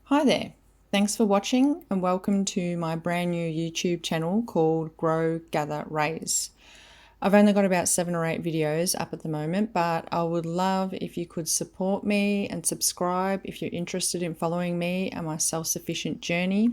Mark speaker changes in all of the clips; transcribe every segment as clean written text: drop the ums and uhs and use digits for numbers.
Speaker 1: Hi there. Thanks for watching and welcome to my brand new YouTube channel called Grow, Gather, Raise. I've only got about 7 or 8 videos up at the moment, but I would love if you could support me and subscribe if you're interested in following me and my self-sufficient journey,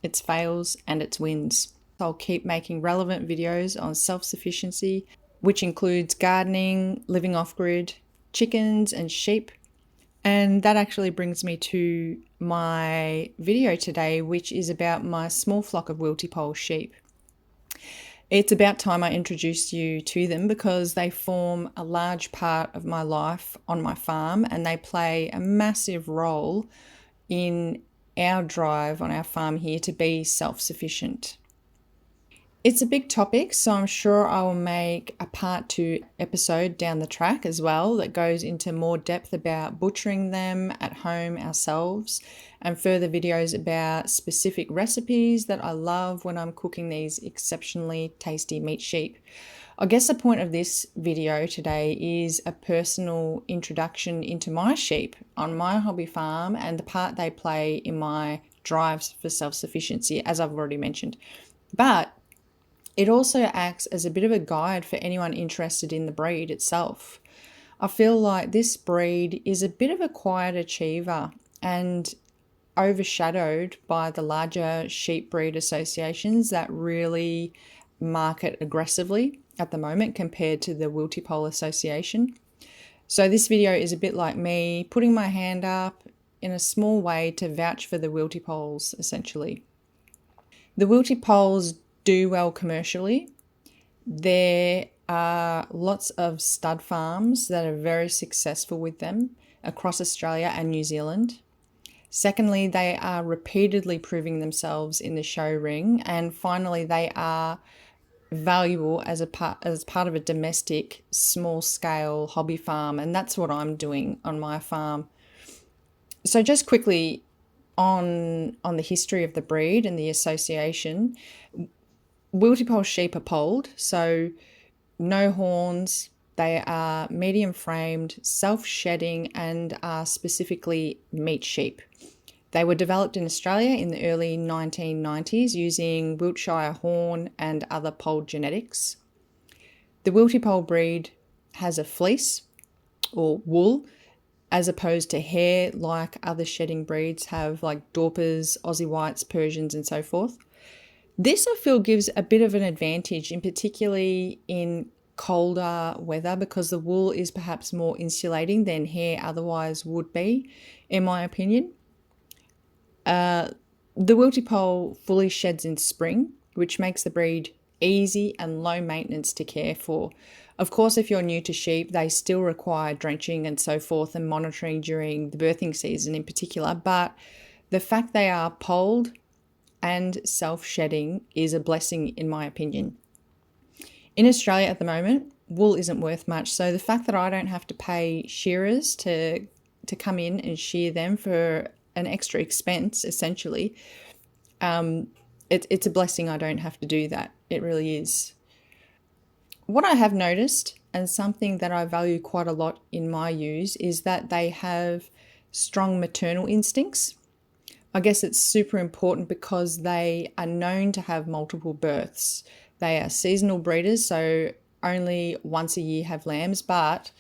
Speaker 1: its fails and its wins. I'll keep making relevant videos on self-sufficiency, which includes gardening, living off-grid, chickens and sheep. And that actually brings me to my video today, which is about my small flock of Wiltipoll sheep. It's about time I introduced you to them because they form a large part of my life on my farm and they play a massive role in our drive on our farm here to be self-sufficient. It's a big topic, so I'm sure I will make a part 2 episode down the track as well that goes into more depth about butchering them at home ourselves and further videos about specific recipes that I love when I'm cooking these exceptionally tasty meat sheep. I guess the point of this video today is a personal introduction into my sheep on my hobby farm and the part they play in my drives for self-sufficiency, as I've already mentioned. But it also acts as a bit of a guide for anyone interested in the breed itself. I feel like this breed is a bit of a quiet achiever and overshadowed by the larger sheep breed associations that really market aggressively at the moment compared to the Wiltipoll Association. So this video is a bit like me putting my hand up in a small way to vouch for the Wiltipolls, essentially. The Wiltipolls do well commercially. There are lots of stud farms that are very successful with them across Australia and New Zealand. Secondly, they are repeatedly proving themselves in the show ring. And finally, they are valuable as part of a domestic small scale hobby farm. And that's what I'm doing on my farm. So just quickly on the history of the breed and the association, Wiltipoll sheep are polled, so no horns. They are medium framed, self-shedding and are specifically meat sheep. They were developed in Australia in the early 1990s using Wiltshire horn and other polled genetics. The Wiltipoll breed has a fleece or wool as opposed to hair like other shedding breeds have, like Dorpers, Aussie Whites, Persians and so forth. This, I feel, gives a bit of an advantage, in particularly in colder weather, because the wool is perhaps more insulating than hair otherwise would be, in my opinion. The Wiltipoll fully sheds in spring, which makes the breed easy and low maintenance to care for. Of course, if you're new to sheep, they still require drenching and so forth and monitoring during the birthing season in particular, but the fact they are polled and self-shedding is a blessing in my opinion. In Australia at the moment, wool isn't worth much, so the fact that I don't have to pay shearers to come in and shear them for an extra expense, essentially, it's a blessing I don't have to do that. It really is. What I have noticed, and something that I value quite a lot in my ewes, is that they have strong maternal instincts. I guess it's super important because they are known to have multiple births. They are seasonal breeders, so only once a year have lambs, but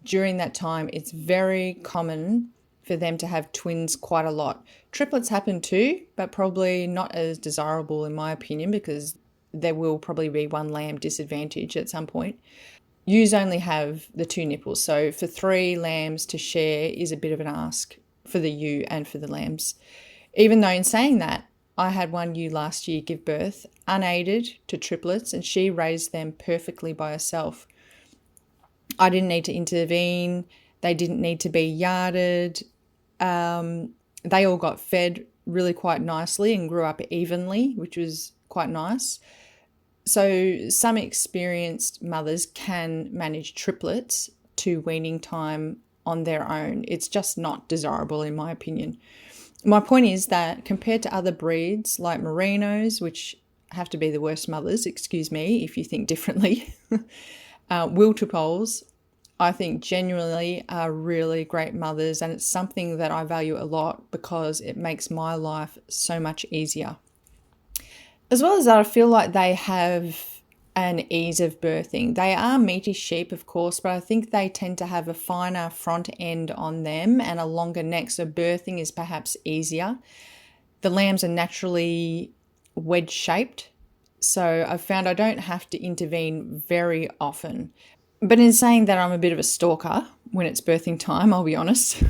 Speaker 1: during that time it's very common for them to have twins quite a lot. Triplets happen too, but probably not as desirable in my opinion because there will probably be one lamb disadvantage at some point. Ewes only have the 2 nipples, so for 3 lambs to share is a bit of an ask for the ewe and for the lambs. Even though in saying that, I had one ewe last year give birth, unaided, to triplets, and she raised them perfectly by herself. I didn't need to intervene. They didn't need to be yarded. They all got fed really quite nicely and grew up evenly, which was quite nice. So some experienced mothers can manage triplets to weaning time on their own. It's just not desirable in my opinion. My point is that compared to other breeds like Merinos, which have to be the worst mothers, excuse me if you think differently, Wiltipolls I think genuinely are really great mothers, and it's something that I value a lot because it makes my life so much easier. As well as that, I feel like they have an ease of birthing. They are meaty sheep, of course, but I think they tend to have a finer front end on them and a longer neck, so birthing is perhaps easier. The lambs are naturally wedge shaped, so I've found I don't have to intervene very often. But in saying that, I'm a bit of a stalker when it's birthing time, I'll be honest.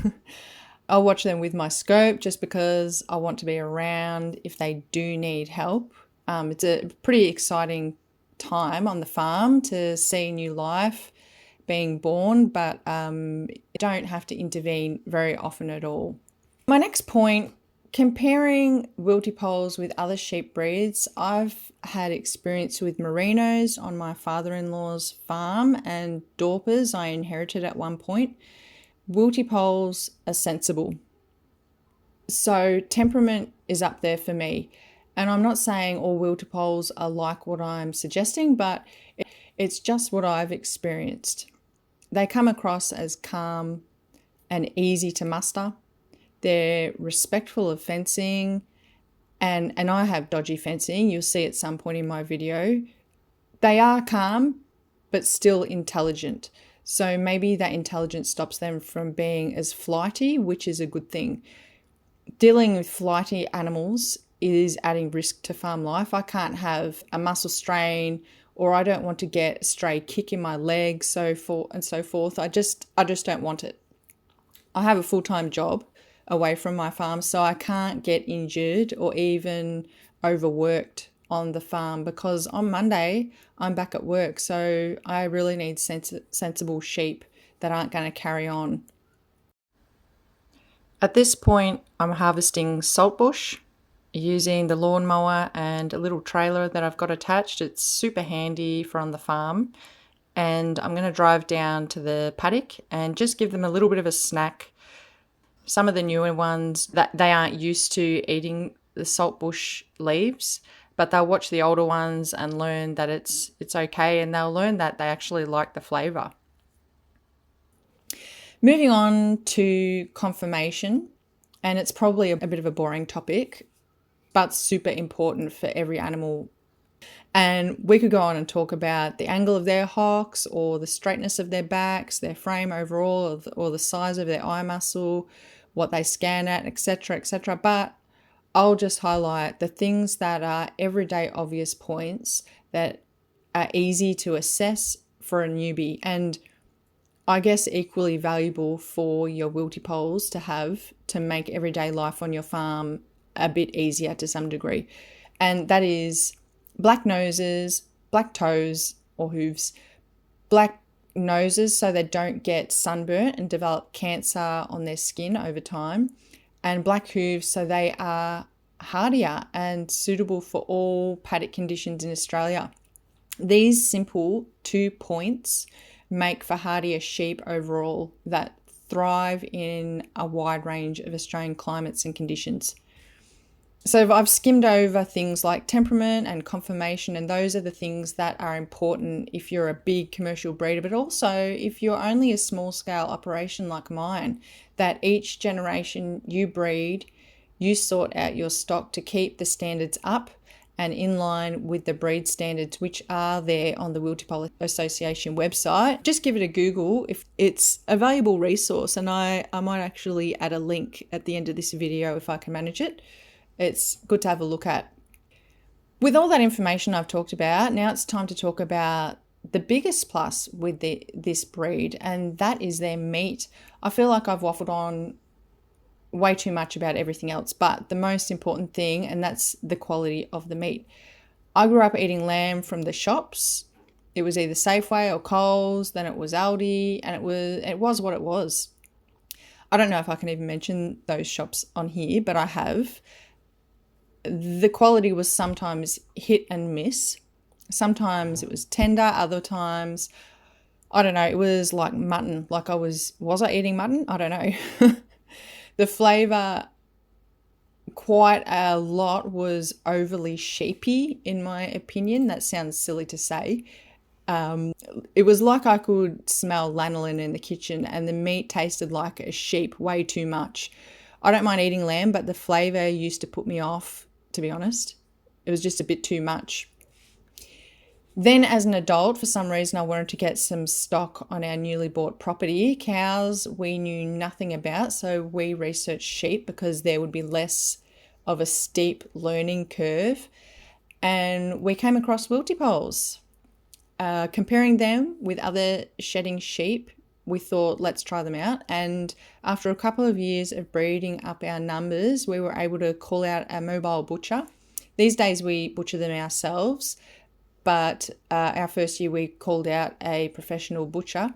Speaker 1: I'll watch them with my scope just because I want to be around if they do need help. It's a pretty exciting time on the farm to see new life being born, but I don't have to intervene very often at all. My next point, comparing Wiltipolls with other sheep breeds, I've had experience with Merinos on my father-in-law's farm and Dorpers I inherited at one point. Wiltipolls are sensible. So temperament is up there for me. And I'm not saying all Wiltipolls are like what I'm suggesting, but it's just what I've experienced. They come across as calm and easy to muster. They're respectful of fencing, and I have dodgy fencing. You'll see at some point in my video. They are calm, but still intelligent. So maybe that intelligence stops them from being as flighty, which is a good thing. Dealing with flighty animals is adding risk to farm life. I can't have a muscle strain, or I don't want to get a stray kick in my leg, so forth. I just don't want it. I have a full-time job away from my farm, so I can't get injured or even overworked on the farm, because on Monday I'm back at work, so I really need sensible sheep that aren't going to carry on. At this point, I'm harvesting saltbush using the lawnmower and a little trailer that I've got attached. It's super handy for on the farm. And I'm going to drive down to the paddock and just give them a little bit of a snack. Some of the newer ones, that they aren't used to eating the saltbush leaves, but they'll watch the older ones and learn that it's okay, and they'll learn that they actually like the flavour. Moving on to conformation, and it's probably a bit of a boring topic, but super important for every animal. And we could go on and talk about the angle of their hocks, or the straightness of their backs, their frame overall, or the size of their eye muscle, what they scan at, etc., etc. But I'll just highlight the things that are everyday obvious points that are easy to assess for a newbie, and I guess equally valuable for your Wiltipolls to have to make everyday life on your farm a bit easier to some degree. And that is black noses, black toes or hooves, black noses so they don't get sunburnt and develop cancer on their skin over time, and black hooves so they are hardier and suitable for all paddock conditions in Australia. These simple 2 points make for hardier sheep overall that thrive in a wide range of Australian climates and conditions. So I've skimmed over things like temperament and conformation, and those are the things that are important if you're a big commercial breeder, but also if you're only a small scale operation like mine, that each generation you breed, you sort out your stock to keep the standards up and in line with the breed standards, which are there on the Wiltipoll Association website. Just give it a Google. If it's a valuable resource, and I might actually add a link at the end of this video if I can manage it. It's good to have a look at. With all that information I've talked about, now it's time to talk about the biggest plus with this breed, and that is their meat. I feel like I've waffled on way too much about everything else, but the most important thing, and that's the quality of the meat. I grew up eating lamb from the shops. It was either Safeway or Coles, then it was Aldi, and it was what it was. I don't know if I can even mention those shops on here, but I have. The quality was sometimes hit and miss. Sometimes it was tender, other times, I don't know, it was like mutton. Like was I eating mutton? I don't know. The flavour, quite a lot, was overly sheepy in my opinion. That sounds silly to say. It was like I could smell lanolin in the kitchen, and the meat tasted like a sheep way too much. I don't mind eating lamb, but the flavour used to put me off, to be honest. It was just a bit too much. Then as an adult, for some reason, I wanted to get some stock on our newly bought property. Cows we knew nothing about, so we researched sheep because there would be less of a steep learning curve. And we came across Wiltipolls. Comparing them with other shedding sheep, we thought, let's try them out. And after a couple of years of breeding up our numbers, we were able to call out a mobile butcher. These days we butcher them ourselves, but our first year we called out a professional butcher.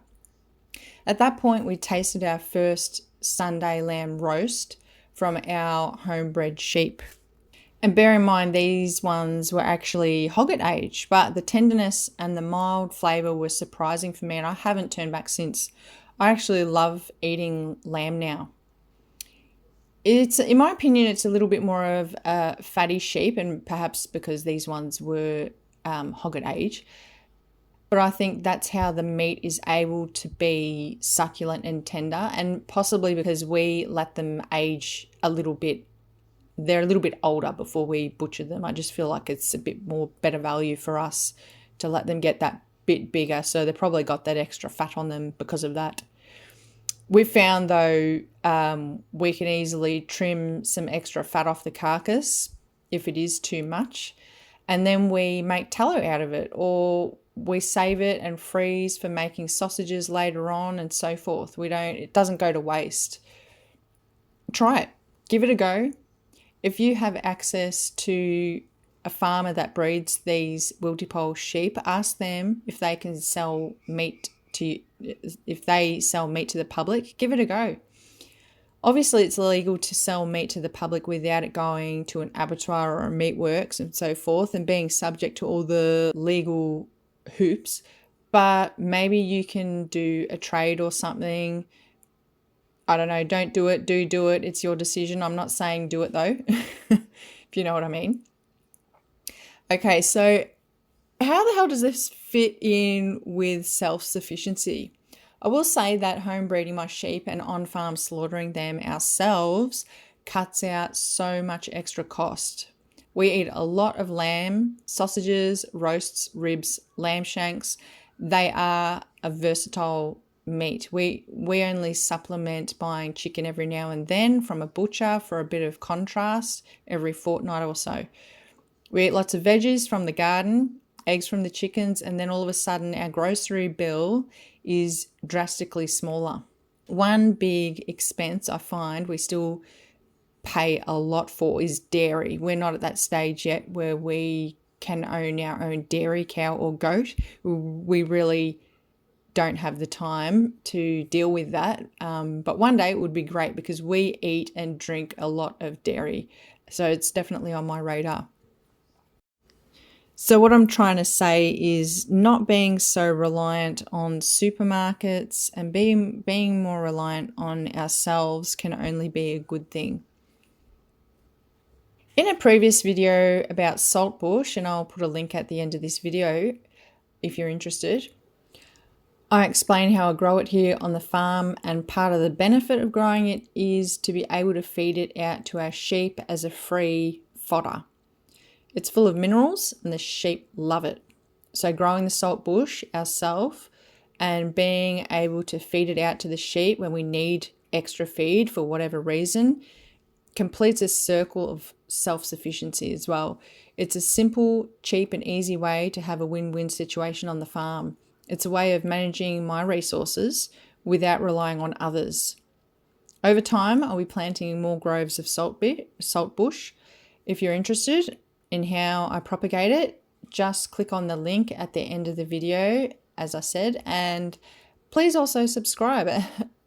Speaker 1: At that point, we tasted our first Sunday lamb roast from our homebred sheep. And bear in mind, these ones were actually hogget age, but the tenderness and the mild flavour were surprising for me, and I haven't turned back since. I actually love eating lamb now. In my opinion, it's a little bit more of a fatty sheep, and perhaps because these ones were hogget age. But I think that's how the meat is able to be succulent and tender, and possibly because we let them age a little bit. They're a little bit older before we butcher them. I just feel like it's a bit more better value for us to let them get that bit bigger. So they've probably got that extra fat on them because of that. We've found though we can easily trim some extra fat off the carcass if it is too much. And then we make tallow out of it, or we save it and freeze for making sausages later on and so forth. It doesn't go to waste. Try it. Give it a go. If you have access to a farmer that breeds these Wiltipoll sheep, ask them if they can sell meat to the public. Give it a go. Obviously, it's illegal to sell meat to the public without it going to an abattoir or a meatworks and so forth, and being subject to all the legal hoops. But maybe you can do a trade or something. I don't know, don't do it, do it. It's your decision. I'm not saying do it though, if you know what I mean. Okay, so how the hell does this fit in with self-sufficiency? I will say that home breeding my sheep and on-farm slaughtering them ourselves cuts out so much extra cost. We eat a lot of lamb, sausages, roasts, ribs, lamb shanks. They are a versatile meat. We only supplement buying chicken every now and then from a butcher for a bit of contrast every fortnight or so. We eat lots of veggies from the garden, eggs from the chickens, and then all of a sudden our grocery bill is drastically smaller. One big expense I find we still pay a lot for is dairy. We're not at that stage yet where we can own our own dairy cow or goat. We really don't have the time to deal with that. But one day it would be great because we eat and drink a lot of dairy. So it's definitely on my radar. So what I'm trying to say is not being so reliant on supermarkets and being more reliant on ourselves can only be a good thing. In a previous video about saltbush, and I'll put a link at the end of this video if you're interested, I explain how I grow it here on the farm, and part of the benefit of growing it is to be able to feed it out to our sheep as a free fodder. It's full of minerals and the sheep love it. So growing the saltbush ourselves and being able to feed it out to the sheep when we need extra feed for whatever reason completes a circle of self-sufficiency as well. It's a simple, cheap and easy way to have a win-win situation on the farm. It's a way of managing my resources without relying on others. Over time, I'll be planting more groves of saltbush. If you're interested in how I propagate it, just click on the link at the end of the video, as I said, and please also subscribe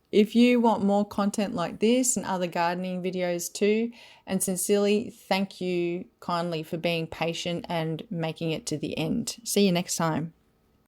Speaker 1: if you want more content like this and other gardening videos too. And sincerely, thank you kindly for being patient and making it to the end. See you next time.